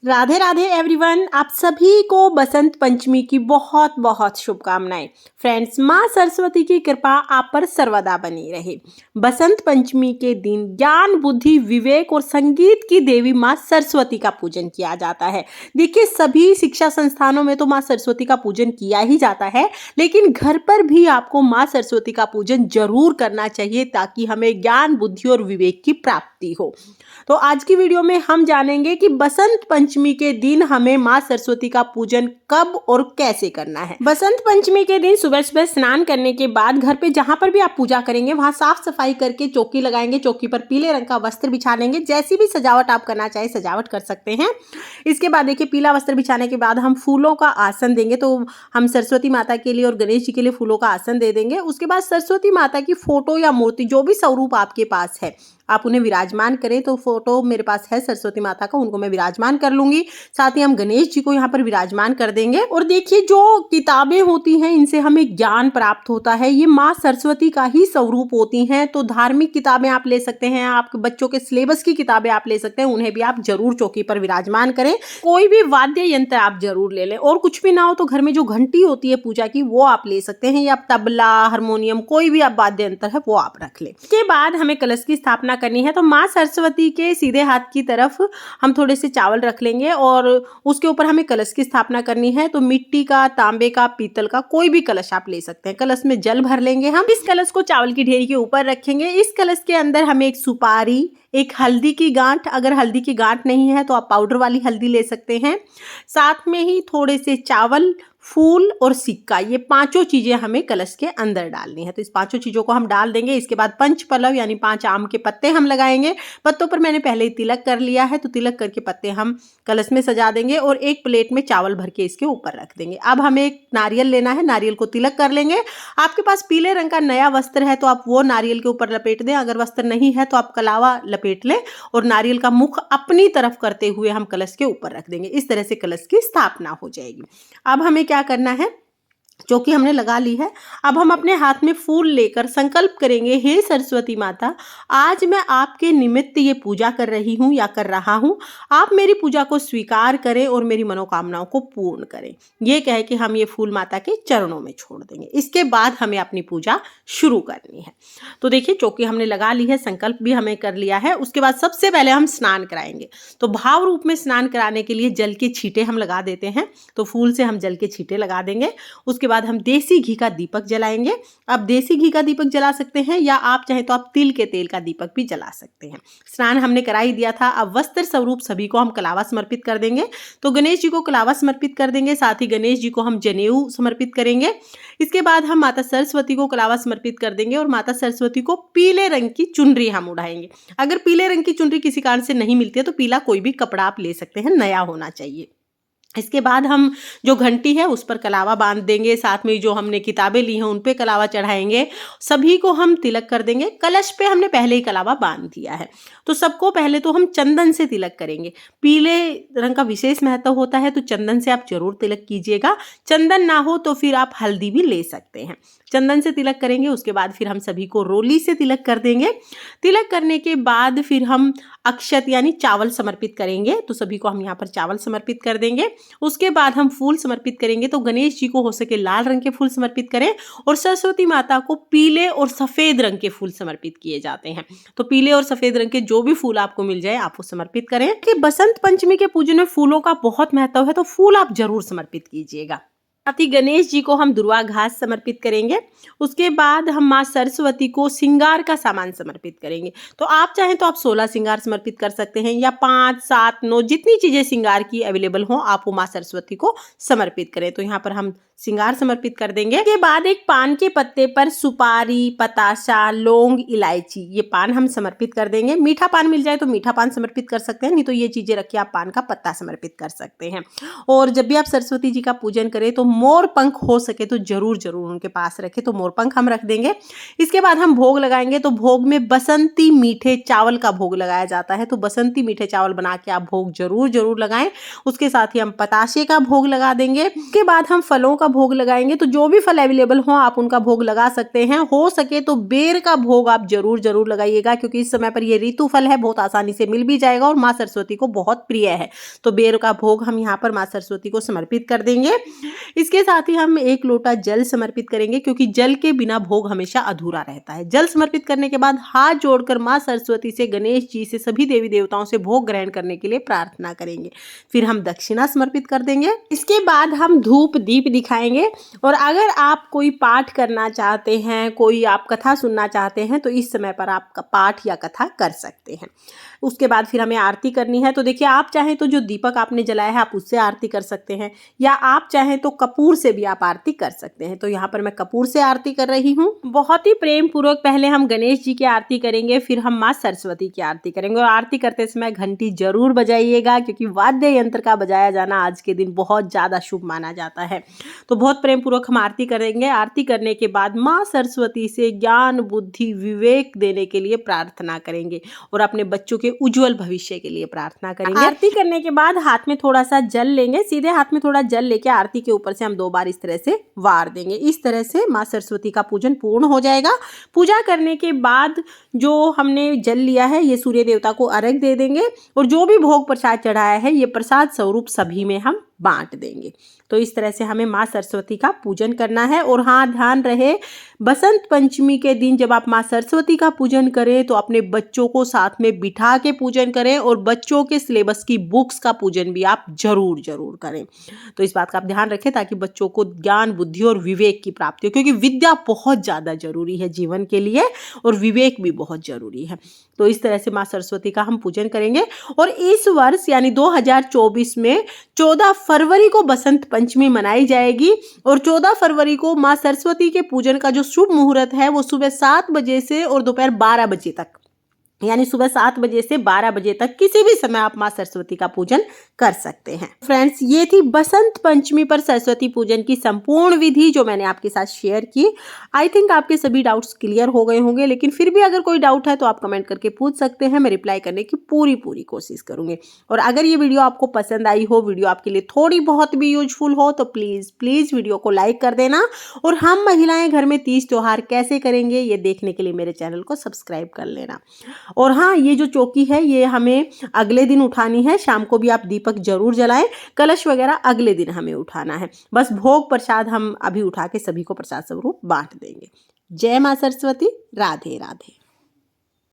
Radhe Radhe everyone, आप सभी को बसंत पंचमी की बहुत बहुत शुभकामनाएं। फ्रेंड्स, माँ सरस्वती की कृपा आप पर सर्वदा बनी रहे। बसंत पंचमी के दिन ज्ञान, बुद्धि, विवेक और संगीत की देवी माँ सरस्वती का पूजन किया जाता है। देखिए, सभी शिक्षा संस्थानों में तो माँ सरस्वती का पूजन किया ही जाता है, लेकिन घर पर भी आपको माँ सरस्वती का पूजन जरूर करना चाहिए ताकि हमें ज्ञान, बुद्धि और विवेक की प्राप्ति हो। तो आज की वीडियो में हम जानेंगे कि बसंत पंचमी के दिन हमें माँ सरस्वती का पूजन कब और कैसे करना है। बसंत पंचमी के दिन सुबह सुबह स्नान करने के बाद घर पे जहां पर भी आप पूजा करेंगे वहां साफ सफाई करके चौकी लगाएंगे। चौकी पर पीले रंग का वस्त्र बिछा लेंगे। जैसी भी सजावट आप करना चाहे सजावट कर सकते हैं। इसके बाद देखिए, पीला वस्त्र बिछाने के बाद हम फूलों का आसन देंगे। तो हम सरस्वती माता के लिए और गणेश जी के लिए फूलों का आसन दे देंगे। उसके बाद सरस्वती माता की फोटो या मूर्ति, जो भी स्वरूप आपके पास है, आप उन्हें विराजमान करें। तो फोटो मेरे पास है सरस्वती माता का, उनको मैं विराजमान कर लूंगी। साथ ही हम गणेश जी को यहाँ पर विराजमान कर देंगे। और देखिए, जो किताबें होती हैं इनसे हमें ज्ञान प्राप्त होता है। ये माँ सरस्वती का ही स्वरूप होती हैं। तो धार्मिक किताबें आप ले सकते हैं, आपके बच्चों के सिलेबस की किताबें आप ले सकते हैं, उन्हें भी आप जरूर चौकी पर विराजमान करें। कोई भी वाद्य यंत्र आप जरूर ले लें, और कुछ भी ना हो तो घर में जो घंटी होती है पूजा की वो आप ले सकते हैं, या तबला, हारमोनियम, कोई भी आप वाद्य यंत्र है वो आप रख लें। इसके बाद हमें कलश की स्थापना करनी है। तो माँ सरस्वती के सीधे हाथ की तरफ हम थोड़े से चावल रख लेंगे और उसके ऊपर हमें कलश की स्थापना करनी है। तो मिट्टी का, तांबे का, पीतल का, कोई भी कलश आप ले सकते हैं। कलश में जल भर लेंगे। हम इस कलश को चावल की ढेरी के ऊपर रखेंगे। इस कलश के अंदर हमें एक सुपारी, एक हल्दी की गांठ, अगर हल्दी की गांठ नहीं है तो आप पाउडर वाली हल्दी ले सकते हैं, साथ में ही थोड़े से चावल, फूल और सिक्का, ये पांचों चीजें हमें कलश के अंदर डालनी है। तो इस पांचों चीजों को हम डाल देंगे। इसके बाद पंच पल्लव यानी 5 आम के पत्ते हम लगाएंगे। पत्तों पर मैंने पहले ही तिलक कर लिया है, तो तिलक करके पत्ते हम कलश में सजा देंगे और एक प्लेट में चावल भर के इसके ऊपर रख देंगे। अब हमें एक नारियल लेना है, नारियल को तिलक कर लेंगे। आपके पास पीले रंग का नया वस्त्र है तो आप वो नारियल के ऊपर लपेट दें। अगर वस्त्र नहीं है तो आप कलावा लपेट लें और नारियल का मुख अपनी तरफ करते हुए हम कलश के ऊपर रख देंगे। इस तरह से कलश की स्थापना हो जाएगी। अब हमें क्या करना है, चौकी हमने लगा ली है। अब हम अपने हाथ में फूल लेकर संकल्प करेंगे, हे सरस्वती माता, आज मैं आपके निमित्त ये पूजा कर रही हूँ या कर रहा हूँ। आप मेरी पूजा को स्वीकार करें और मेरी मनोकामनाओं को पूर्ण करें। ये कह के हम ये फूल माता के चरणों में छोड़ देंगे। इसके बाद हमें अपनी पूजा शुरू करनी है। तो देखिए, चौकी हमने लगा ली है, संकल्प भी हमें कर लिया है। उसके बाद सबसे पहले हम स्नान कराएंगे। तो भाव रूप में स्नान कराने के लिए जल के छींटे हम लगा देते हैं। तो फूल से हम जल के छींटे लगा देंगे। उसके बाद हम देसी घी का दीपक जलाएंगे। आप देसी घी का दीपक जला सकते हैं, या आप चाहें तो आप तिल के तेल का दीपक भी जला सकते हैं। स्नान हमने करा ही दिया था। अब वस्त्र स्वरूप सभी को हम कलावा समर्पित कर देंगे। तो गणेश जी को कलावा समर्पित कर देंगे, साथ ही गणेश जी को हम जनेऊ समर्पित करेंगे। इसके बाद हम माता सरस्वती को कलावा समर्पित कर देंगे और माता सरस्वती को पीले रंग की चुनरी हम उड़ाएंगे। अगर पीले रंग की चुनरी किसी कारण से नहीं मिलती है तो पीला कोई भी कपड़ा आप ले सकते हैं, नया होना चाहिए। इसके बाद हम जो घंटी है उस पर कलावा बांध देंगे। साथ में जो हमने किताबें ली हैं उन पे कलावा चढ़ाएंगे। सभी को हम तिलक कर देंगे। कलश पे हमने पहले ही कलावा बांध दिया है। तो सबको पहले तो हम चंदन से तिलक करेंगे। पीले रंग का विशेष महत्व होता है, तो चंदन से आप जरूर तिलक कीजिएगा। चंदन ना हो तो फिर आप हल्दी भी ले सकते हैं। चंदन से तिलक करेंगे। उसके बाद फिर हम सभी को रोली से तिलक कर देंगे। तिलक करने के बाद फिर हम अक्षत यानी चावल समर्पित करेंगे। तो सभी को हम यहाँ पर चावल समर्पित कर देंगे। उसके बाद हम फूल समर्पित करेंगे। तो गणेश जी को हो सके लाल रंग के फूल समर्पित करें, और सरस्वती माता को पीले और सफेद रंग के फूल समर्पित किए जाते हैं। तो पीले और सफेद रंग के जो भी फूल आपको मिल जाए आप वो समर्पित करें। कि बसंत पंचमी के पूजन में फूलों का बहुत महत्व है, तो फूल आप जरूर समर्पित कीजिएगा। साथ ही गणेश जी को हम दुर्वा घास समर्पित करेंगे। उसके बाद हम माँ सरस्वती को श्रृंगार का सामान समर्पित करेंगे। तो आप चाहें तो आप 16 श्रृंगार समर्पित कर सकते हैं, या 5, 7, 9 जितनी चीजें श्रृंगार की अवेलेबल हो आप वो माँ सरस्वती को समर्पित करें। तो यहाँ पर हम श्रृंगार समर्पित कर देंगे। इसके बाद एक पान के पत्ते पर सुपारी, पताशा, लौंग, इलायची, ये पान हम समर्पित कर देंगे। मीठा पान मिल जाए तो मीठा पान समर्पित कर सकते हैं, नहीं तो ये चीजें रखिए आप पान का पत्ता समर्पित कर सकते हैं। और जब भी आप सरस्वती जी का पूजन करें तो मोर पंख हो सके तो जरूर जरूर उनके पास रखें। तो मोर पंख हम रख देंगे। इसके बाद हम भोग लगाएंगे। तो भोग में बसंती मीठे चावल का भोग लगाया जाता है। तो बसंती मीठे चावल बना के आप भोग जरूर जरूर लगाएं। उसके साथ ही हम पताशे का भोग लगा देंगे। उसके बाद हम फलों का भोग लगाएंगे तो जो भी फल अवेलेबल हो आप उनका भोग लगा सकते हैं। हो सके तो बेर का भोग आप जरूर लगाइएगा, क्योंकि इस समय पर ये ऋतु फल है, बहुत आसानी से मिल भी जाएगा और माँ सरस्वती को बहुत प्रिय है। तो बेर का भोग हम यहाँ पर माँ सरस्वती को समर्पित कर देंगे। इसके साथ ही हम 1 लोटा जल समर्पित करेंगे, क्योंकि जल के बिना भोग हमेशा अधूरा रहता है। जल समर्पित करने के बाद हाथ जोड़कर माँ सरस्वती से, गणेश जी से, सभी देवी देवताओं से भोग ग्रहण करने के लिए प्रार्थना करेंगे। फिर हम दक्षिणा समर्पित कर देंगे। इसके बाद हम धूप दीप दिखाएंगे। और अगर आप कोई पाठ करना चाहते हैं, कोई आप कथा सुनना चाहते हैं, तो इस समय पर आप पाठ या कथा कर सकते हैं। उसके बाद फिर हमें आरती करनी है। तो देखिए, आप चाहें तो जो दीपक आपने जलाया है आप उससे आरती कर सकते हैं, या आप चाहें तो कपूर से भी आप आरती कर सकते हैं। तो यहाँ पर मैं कपूर से आरती कर रही हूँ। बहुत ही प्रेम पूर्वक पहले हम गणेश जी की आरती करेंगे, फिर हम माँ सरस्वती की आरती करेंगे। और आरती करते समय घंटी जरूर बजाइएगा, क्योंकि वाद्य यंत्र का बजाया जाना आज के दिन बहुत ज़्यादा शुभ माना जाता है। तो बहुत प्रेम पूर्वक हम आरती करेंगे। आरती करने के बाद माँ सरस्वती से ज्ञान बुद्धि विवेक देने के लिए प्रार्थना करेंगे और अपने बच्चों के उज्जवल भविष्य के लिए प्रार्थना करेंगे। आरती करने के बाद हाथ में थोड़ा सा जल लेंगे, सीधे हाथ में थोड़ा जल लेके आरती के ऊपर से हम 2 बार इस तरह से वार देंगे। इस तरह से माँ सरस्वती का पूजन पूर्ण हो जाएगा। पूजा करने के बाद जो हमने जल लिया है ये सूर्य देवता को अर्घ्य दे देंगे, और जो भी भोग प्रसाद चढ़ाया है ये प्रसाद स्वरूप सभी में हम बांट देंगे। तो इस तरह से हमें माँ सरस्वती का पूजन करना है। और हाँ, ध्यान रहे, बसंत पंचमी के दिन जब आप माँ सरस्वती का पूजन करें तो अपने बच्चों को साथ में बिठा के पूजन करें, और बच्चों के सिलेबस की बुक्स का पूजन भी आप जरूर करें। तो इस बात का आप ध्यान रखें, ताकि बच्चों को ज्ञान बुद्धि और विवेक की प्राप्ति हो, क्योंकि विद्या बहुत ज़्यादा जरूरी है जीवन के लिए, और विवेक भी बहुत जरूरी है। तो इस तरह से माँ सरस्वती का हम पूजन करेंगे। और इस वर्ष यानी 2024 में 14 फरवरी को बसंत पंचमी मनाई जाएगी, और 14 फरवरी को माँ सरस्वती के पूजन का जो शुभ मुहूर्त है वो सुबह 7 बजे से और दोपहर 12 बजे तक, यानी सुबह 7 बजे से 12 बजे तक किसी भी समय आप माँ सरस्वती का पूजन कर सकते हैं। फ्रेंड्स, ये थी बसंत पंचमी पर सरस्वती पूजन की संपूर्ण विधि जो मैंने आपके साथ शेयर की। आई थिंक आपके सभी डाउट्स क्लियर हो गए होंगे, लेकिन फिर भी अगर कोई डाउट है तो आप कमेंट करके पूछ सकते हैं। मैं रिप्लाई करने की पूरी कोशिश करूंगी। और अगर ये वीडियो आपको पसंद आई हो, वीडियो आपके लिए थोड़ी बहुत भी यूजफुल हो, तो प्लीज़ वीडियो को लाइक कर देना। और हम महिलाएं घर में तीज त्योहार कैसे करेंगे ये देखने के लिए मेरे चैनल को सब्सक्राइब कर लेना। और हाँ, ये जो चौकी है ये हमें अगले दिन उठानी है। शाम को भी आप दीपक जरूर जलाएं। कलश वगैरह अगले दिन हमें उठाना है। बस भोग प्रसाद हम अभी उठा के सभी को प्रसाद स्वरूप बांट देंगे। जय माँ सरस्वती। राधे राधे।